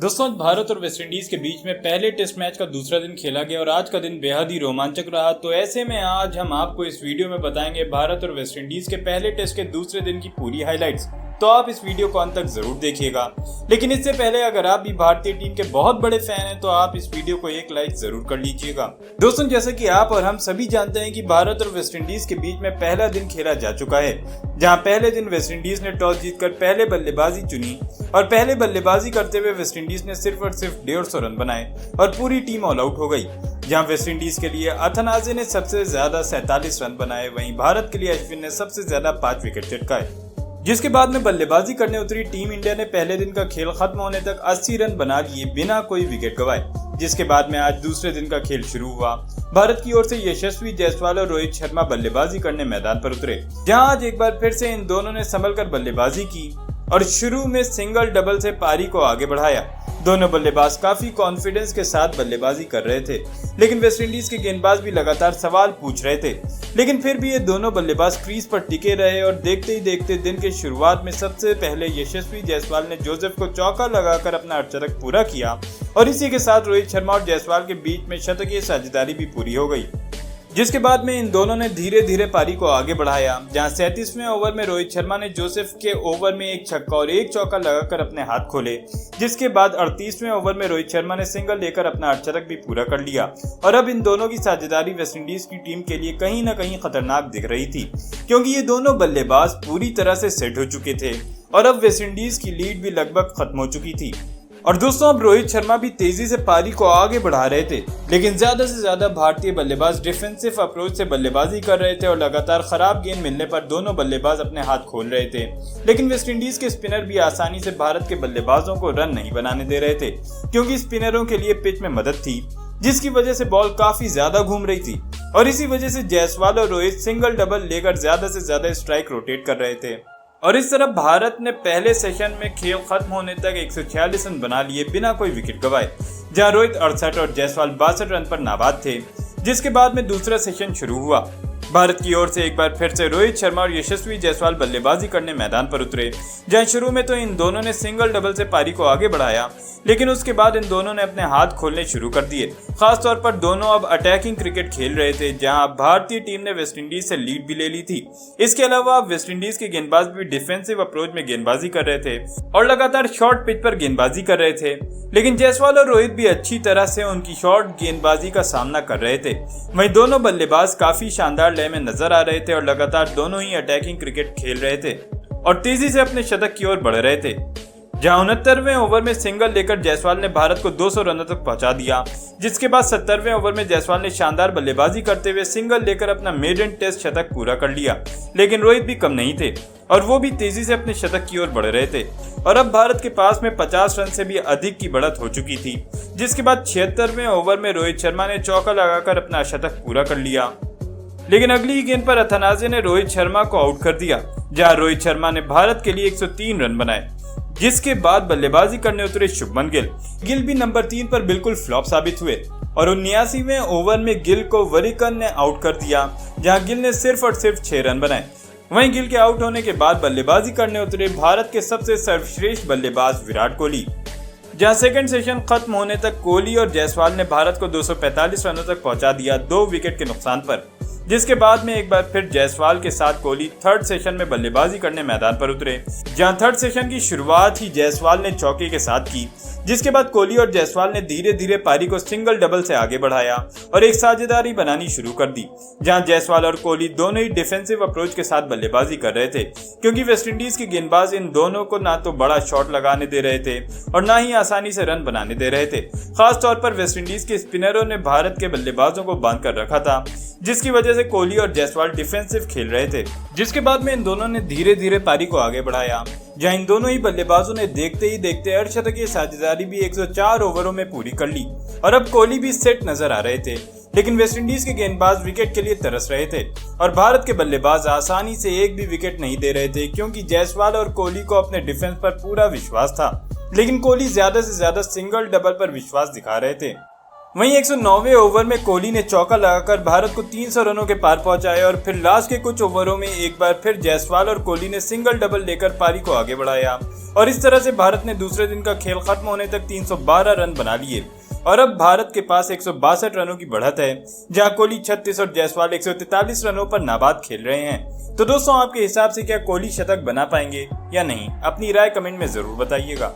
दोस्तों, भारत और वेस्टइंडीज के बीच में पहले टेस्ट मैच का दूसरा दिन खेला गया और आज का दिन बेहद ही रोमांचक रहा। तो ऐसे में आज हम आपको इस वीडियो में बताएंगे भारत और वेस्टइंडीज के पहले टेस्ट के दूसरे दिन की पूरी हाइलाइट्स। तो आप इस वीडियो को अंत तक जरूर देखिएगा। लेकिन इससे पहले अगर आप भी भारतीय टीम के बहुत बड़े फैन हैं तो आप इस वीडियो को एक लाइक जरूर कर लीजिएगा। दोस्तों, जैसे कि आप और हम सभी जानते हैं कि भारत और वेस्टइंडीज के बीच में पहला दिन खेला जा चुका है, जहां पहले दिन वेस्टइंडीज ने टॉस जीतकर पहले बल्लेबाजी चुनी और पहले बल्लेबाजी करते हुए वेस्टइंडीज ने सिर्फ और सिर्फ 150 रन बनाए और पूरी टीम ऑल आउट हो गई। जहां वेस्टइंडीज के लिए अथनाजे ने सबसे ज्यादा 47 रन बनाए, वहीं भारत के लिए अश्विन ने सबसे ज्यादा 5 विकेट चटकाए। जिसके बाद में बल्लेबाजी करने उतरी टीम इंडिया ने पहले दिन का खेल खत्म होने तक 80 रन बना लिए बिना कोई विकेट गंवाए। जिसके बाद में आज दूसरे दिन का खेल शुरू हुआ। भारत की ओर से यशस्वी जायसवाल और रोहित शर्मा बल्लेबाजी करने मैदान पर उतरे, जहां आज एक बार फिर से इन दोनों ने संभलकर बल्लेबाजी की और शुरू में सिंगल डबल से पारी को आगे बढ़ाया। दोनों बल्लेबाज काफी कॉन्फिडेंस के साथ बल्लेबाजी कर रहे थे, लेकिन वेस्टइंडीज के गेंदबाज भी लगातार सवाल पूछ रहे थे। लेकिन फिर भी ये दोनों बल्लेबाज क्रीज पर टिके रहे और देखते ही देखते दिन के शुरुआत में सबसे पहले यशस्वी जायसवाल ने जोसेफ को चौका लगाकर अपना अर्धशतक पूरा किया और इसी के साथ रोहित शर्मा और जायसवाल के बीच में शतकीय साझेदारी भी पूरी हो गई। जिसके बाद में इन दोनों ने धीरे धीरे पारी को आगे बढ़ाया, जहां 37वें ओवर में रोहित शर्मा ने जोसेफ के ओवर में एक छक्का और एक चौका लगाकर अपने हाथ खोले। जिसके बाद 38वें ओवर में रोहित शर्मा ने सिंगल लेकर अपना अर्धशतक भी पूरा कर लिया और अब इन दोनों की साझेदारी वेस्टइंडीज की टीम के लिए कहीं न कहीं खतरनाक दिख रही थी, क्योंकि ये दोनों बल्लेबाज पूरी तरह से सेट हो चुके थे और अब वेस्टइंडीज की लीड भी लगभग खत्म हो चुकी थी। और दोस्तों, अब रोहित शर्मा भी तेजी से पारी को आगे बढ़ा रहे थे, लेकिन ज्यादा से ज्यादा भारतीय बल्लेबाज डिफेंसिव अप्रोच से बल्लेबाजी कर रहे थे और लगातार खराब गेंद मिलने पर दोनों बल्लेबाज अपने हाथ खोल रहे थे। लेकिन वेस्टइंडीज के स्पिनर भी आसानी से भारत के बल्लेबाजों को रन नहीं बनाने दे रहे थे, क्योंकि स्पिनरों के लिए पिच में मदद थी, जिसकी वजह से बॉल काफी ज्यादा घूम रही थी और इसी वजह से जायसवाल और रोहित सिंगल डबल लेकर ज्यादा से ज्यादा स्ट्राइक रोटेट कर रहे थे। और इस तरफ भारत ने पहले सेशन में खेल खत्म होने तक 146 रन बना लिए बिना कोई विकेट गंवाए, जहां रोहित 68 और जायसवाल 62 रन पर नाबाद थे। जिसके बाद में दूसरा सेशन शुरू हुआ। भारत की ओर से एक बार फिर से रोहित शर्मा और यशस्वी जायसवाल बल्लेबाजी करने मैदान पर उतरे, जहां शुरू में तो इन दोनों ने सिंगल डबल से पारी को आगे बढ़ाया, लेकिन उसके बाद इन दोनों ने अपने हाथ खोलने शुरू कर दिए। खासतौर पर दोनों अब अटैकिंग क्रिकेट खेल रहे थे, जहां भारतीय टीम ने वेस्टइंडीज से लीड भी ले ली थी। इसके अलावा वेस्टइंडीज के गेंदबाज भी डिफेंसिव अप्रोच में गेंदबाजी कर रहे थे और लगातार शॉर्ट पिच पर गेंदबाजी कर रहे थे, लेकिन जायसवाल और रोहित भी अच्छी तरह से उनकी शॉर्ट गेंदबाजी का सामना कर रहे थे। वहीं दोनों बल्लेबाज काफी शानदार लय में नजर आ रहे थे और लगातार दोनों ही अटैकिंग क्रिकेट खेल रहे थे और तेजी से अपने शतक की ओर बढ़ रहे थे। जहां 69वें ओवर में सिंगल लेकर जायसवाल ने भारत को 200 रनों तक पहुंचा दिया। जिसके बाद 70वें ओवर में जायसवाल ने शानदार बल्लेबाजी करते हुए सिंगल लेकर अपना मेडन टेस्ट शतक पूरा कर लिया, लेकिन रोहित भी कम नहीं थे और वो भी तेजी से अपने शतक की ओर बढ़ रहे थे और अब भारत के पास में 50 रन से भी अधिक की बढ़त हो चुकी थी। जिसके बाद 76वें ओवर में रोहित शर्मा ने चौका लगाकर अपना शतक पूरा कर लिया, लेकिन अगली ही गेंद पर अथनाजे ने रोहित शर्मा को आउट कर दिया, जहां रोहित शर्मा ने भारत के लिए 103 रन बनाए। जिसके बाद बल्लेबाजी करने उतरे शुभमन गिल भी नंबर 3 पर बिल्कुल फ्लॉप साबित हुए और 79वें ओवर में गिल को वरिकन ने आउट कर दिया, जहां गिल ने सिर्फ और सिर्फ 6 रन बनाए। वहीं गिल के आउट होने के बाद बल्लेबाजी करने उतरे भारत के सबसे सर्वश्रेष्ठ बल्लेबाज विराट कोहली, जहां सेकंड सेशन खत्म होने तक कोहली और जायसवाल ने भारत को 245 रनों तक पहुंचा दिया 2 विकेट के नुकसान पर। जिसके बाद में एक बार फिर जायसवाल के साथ कोहली थर्ड सेशन में बल्लेबाजी करने मैदान पर उतरे, जहां थर्ड सेशन की शुरुआत ही जायसवाल ने चौके के साथ की। जिसके बाद कोहली और जायसवाल ने धीरे धीरे पारी को सिंगल डबल से आगे बढ़ाया और एक साझेदारी बनानी शुरू कर दी, जहां जायसवाल और कोहली दोनों ही डिफेंसिव अप्रोच के साथ बल्लेबाजी कर रहे थे, क्योंकि वेस्टइंडीज के गेंदबाज इन दोनों को ना तो बड़ा शॉट लगाने दे रहे थे और ना ही आसानी से रन बनाने दे रहे थे। खासतौर पर वेस्टइंडीज के स्पिनरों ने भारत के बल्लेबाजों को बांध कर रखा था, जिसकी वजह से कोहली और जायसवाल डिफेंसिव खेल रहे थे। जिसके बाद में इन दोनों ने धीरे धीरे पारी को आगे बढ़ाया, जहां इन दोनों ही बल्लेबाजों ने देखते ही देखते अर्धशतकीय साझेदारी भी 104 ओवरों में पूरी कर ली और अब कोहली भी सेट नजर आ रहे थे। लेकिन वेस्टइंडीज के गेंदबाज विकेट के लिए तरस रहे थे और भारत के बल्लेबाज आसानी से एक भी विकेट नहीं दे रहे थे, क्योंकि जायसवाल और कोहली को अपने डिफेंस पर पूरा विश्वास था, लेकिन कोहली ज्यादा से ज्यादा सिंगल डबल पर विश्वास दिखा रहे थे। वहीं 109वें ओवर में कोहली ने चौका लगाकर भारत को 300 रनों के पार पहुंचाया और फिर लास्ट के कुछ ओवरों में एक बार फिर जायसवाल और कोहली ने सिंगल डबल लेकर पारी को आगे बढ़ाया और इस तरह से भारत ने दूसरे दिन का खेल खत्म होने तक 312 रन बना लिए और अब भारत के पास 162 रनों की बढ़त है, जहां कोहली 36 और जायसवाल 143 रनों पर नाबाद खेल रहे हैं। तो दोस्तों, आपके हिसाब से क्या कोहली शतक बना पाएंगे या नहीं? अपनी राय कमेंट में जरूर बताइएगा।